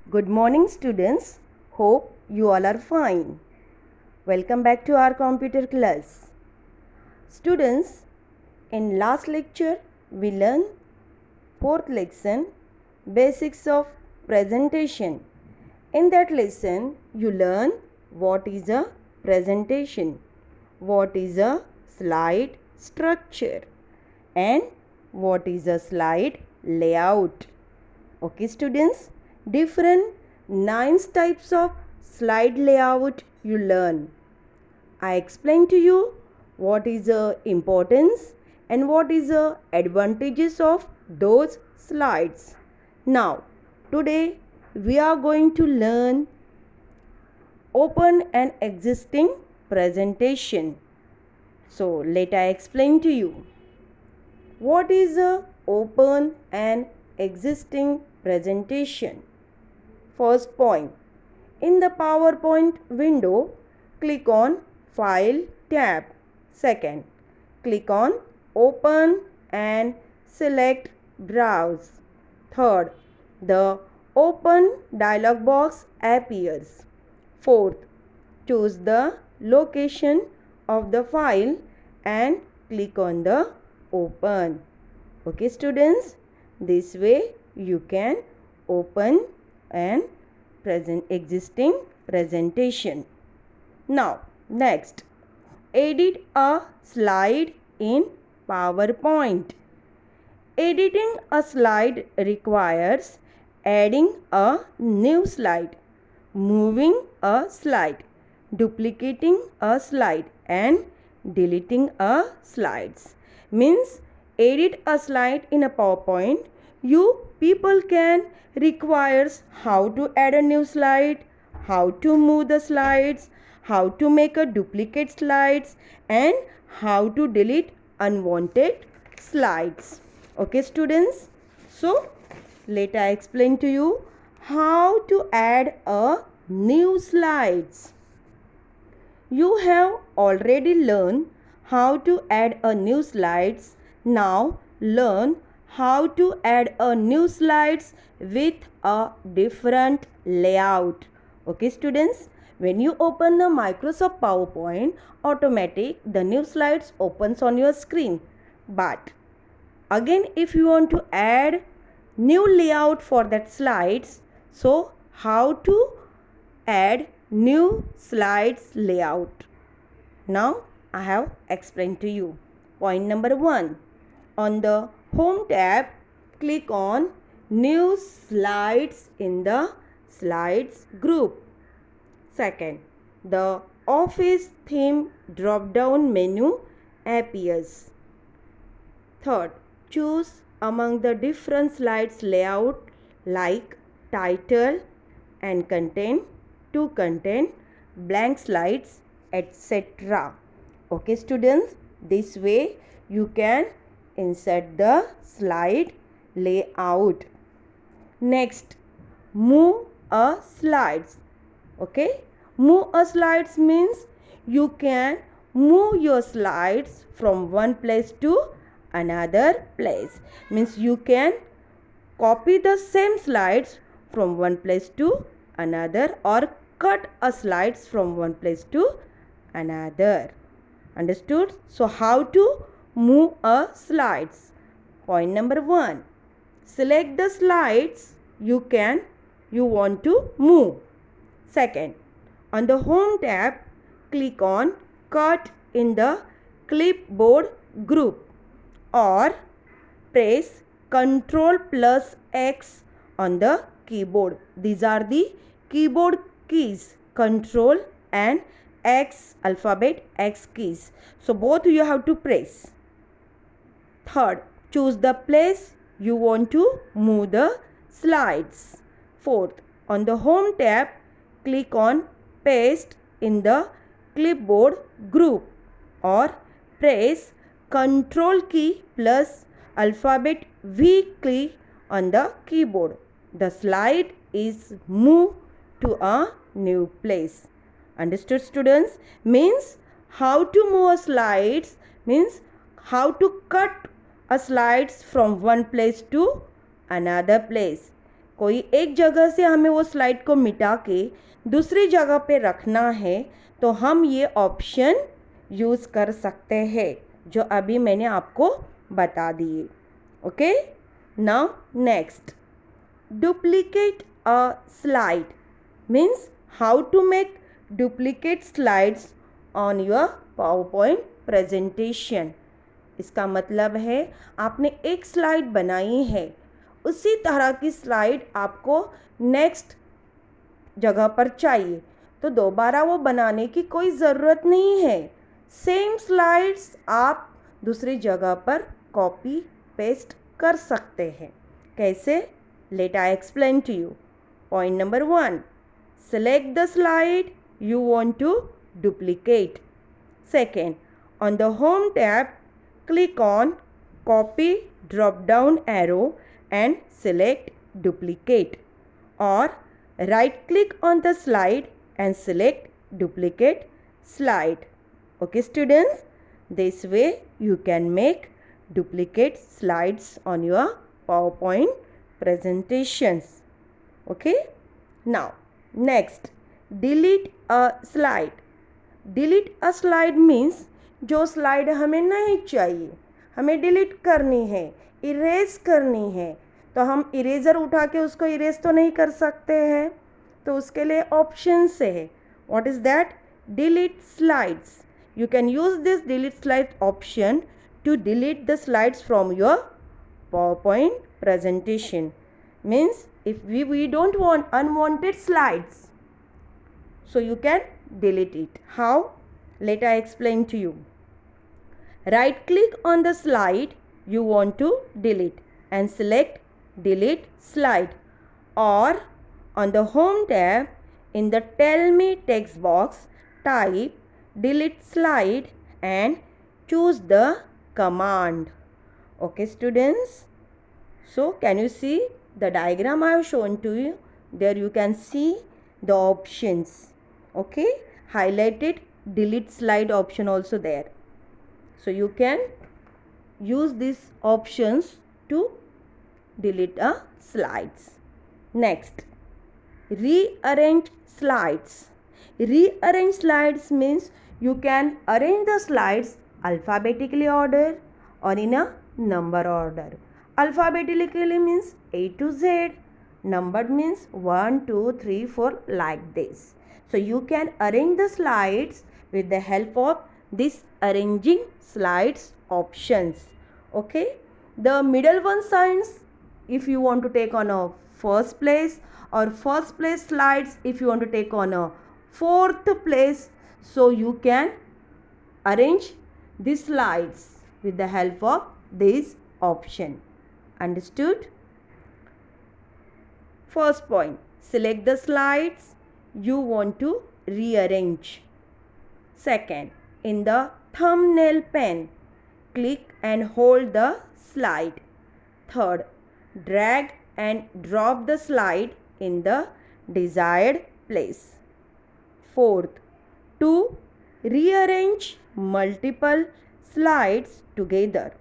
Good morning, students. Hope you all are fine. Welcome back to our computer class. Students, in last lecture we learned fourth lesson, basics of presentation. In that lesson you learn what is a presentation, what is a slide structure, and what is a slide layout. Okay, students, different 9 types of slide layout you learn. I explain to you what is the importance and what is the advantages of those slides. Now, today we are going to learn open and existing presentation. So, let I explain to you. What is a open and existing presentation? First point, in the PowerPoint window, click on File tab. Second, click on Open and select Browse. Third, the Open dialog box appears. Fourth, choose the location of the file and click on the Open. Okay, students, this way you can open and existing presentation. Now, next, edit a slide in PowerPoint. Editing a slide requires adding a new slide, moving a slide, duplicating a slide, and deleting a slides. Means edit a slide in a PowerPoint. You people can requires how to add a new slide, how to move the slides, how to make a duplicate slides, and how to delete unwanted slides. Okay, students, so let I explain to you how to add a new slides. You have already learned how to add a new slides. Now learn how to add a new slides with a different layout. Okay, students, when you open the Microsoft PowerPoint, automatic the new slides opens on your screen. But again, if you want to add new layout for that slides, so how to add new slides layout? Now I have explained to you. Point number 1. On the Home tab, click on New Slides in the Slides group. Second, the Office theme drop-down menu appears. Third, choose among the different slides layout like title and content, to content, blank slides, etc. Okay, students, this way you can insert the slide layout. Next, move a slides. Okay, move a slides means you can move your slides from one place to another place. Means you can copy the same slides from one place to another or cut a slides from one place to another. Understood? So how to move a slides? Point number 1. Select the slides you want to move. Second, on the Home tab, click on Cut in the Clipboard group or press Ctrl+X on the keyboard. These are the keyboard keys, Ctrl and X, alphabet X keys. So both you have to press. Third, choose the place you want to move the slides. Fourth, on the Home tab, click on Paste in the Clipboard group or press Ctrl key plus alphabet V key on the keyboard. The slide is moved to a new place. Understood, students? Means how to move slides means how to cut a slides from one place to another place. कोई एक जगह से हमें वो slide को मिटा के दूसरी जगह पे रखना है तो हम ये ऑप्शन यूज़ कर सकते हैं जो अभी मैंने आपको बता दिए. Okay, now next, duplicate a slide means how to make duplicate slides on your PowerPoint presentation. इसका मतलब है आपने एक स्लाइड बनाई है, उसी तरह की स्लाइड आपको नेक्स्ट जगह पर चाहिए तो दोबारा वो बनाने की कोई ज़रूरत नहीं है. सेम स्लाइड्स आप दूसरी जगह पर कॉपी पेस्ट कर सकते हैं. कैसे? Let I explain to you. Point number 1. Select the slide you want to duplicate. Second, on the Home tab, click on Copy drop-down arrow and select Duplicate. Or right-click on the slide and select Duplicate Slide. Okay, students? This way you can make duplicate slides on your PowerPoint presentations. Okay, now next, delete a slide. Delete a slide means जो slide हमें नहीं चाहिए, हमें delete करनी है, erase करनी है, तो हम इरेजर उठा के उसको इरेज तो नहीं कर सकते हैं, तो उसके लिए ऑप्शन से है. What is that? Delete slides. You can use this delete slide option to delete the slides from your PowerPoint presentation. Means if we don't want unwanted slides, so you can delete it. How? Let I explain to you. Right click on the slide you want to delete and select delete slide, or on the Home tab in the tell me text box type delete slide and choose the command. Okay, students, so can you see the diagram I have shown to you? There you can see the options. Okay, highlighted delete slide option also there, so you can use these options to delete a slides. Next, rearrange slides. Rearrange slides means you can arrange the slides alphabetically order or in a number order. Alphabetically means A to Z, numbered means 1, 2, 3, 4 like this. So you can arrange the slides with the help of this arranging slides options. Okay, the middle one signs if you want to take on a first place, or first place slides if you want to take on a fourth place. So you can arrange the slides with the help of this option. Understood? First point, select the slides you want to rearrange. Second, in the thumbnail pane, click and hold the slide. Third, drag and drop the slide in the desired place. Fourth, to rearrange multiple slides together,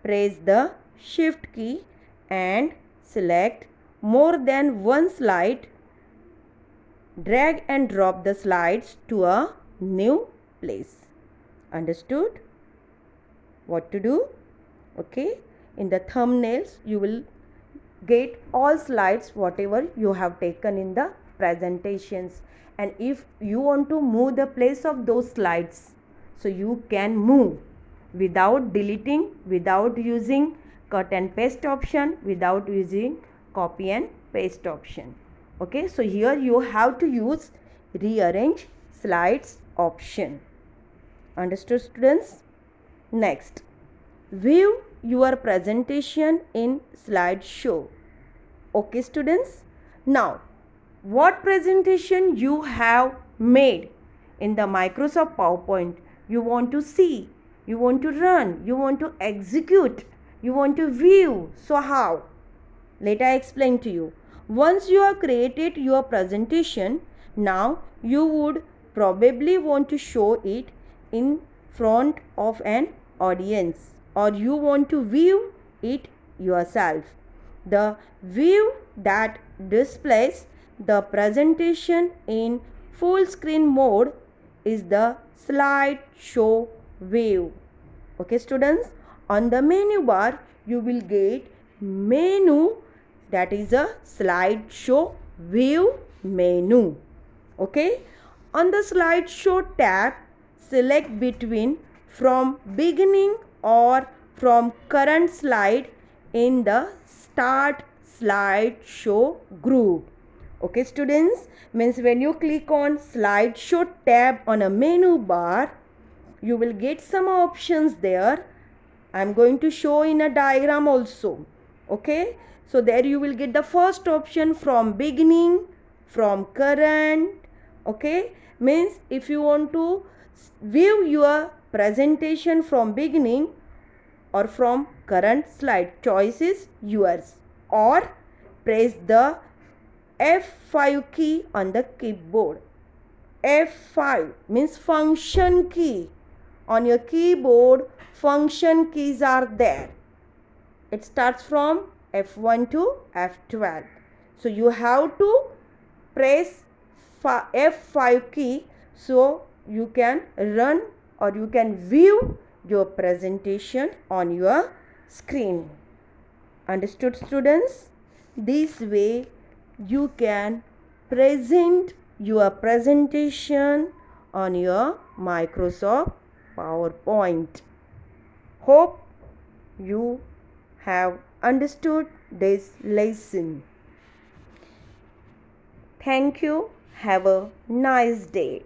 press the Shift key and select more than one slide. Drag and drop the slides to a new place. Understood what to do? Okay, in the thumbnails you will get all slides whatever you have taken in the presentations, and if you want to move the place of those slides, so you can move without deleting, without using cut and paste option, without using copy and paste option. Okay, so here you have to use rearrange slides option. Understood, students? Next, view your presentation in slideshow. Okay, students, now what presentation you have made in the Microsoft PowerPoint you want to see, you want to run, you want to execute, you want to view. So how? Let I explain to you. Once you have created your presentation, now you would probably want to show it in front of an audience, or you want to view it yourself. The view that displays the presentation in full screen mode is the slideshow view. Okay students, on the menu bar you will get menu, that is a slideshow view menu. Okay, on the slideshow tab, select between from beginning or from current slide in the start slideshow group. Okay students, means when you click on slideshow tab on a menu bar, you will get some options there. I am going to show in a diagram also. Okay, so there you will get the first option from beginning, from current. Okay, means if you want to view your presentation from beginning or from current slide, choice is yours. Or press the F5 key on the keyboard. F5 means function key. On your keyboard, function keys are there. It starts from F1 to F12. So you have to press F5 key so you can run or you can view your presentation on your screen. Understood students? This way you can present your presentation on your Microsoft PowerPoint. Hope you have understood this lesson. Thank you. Have a nice day.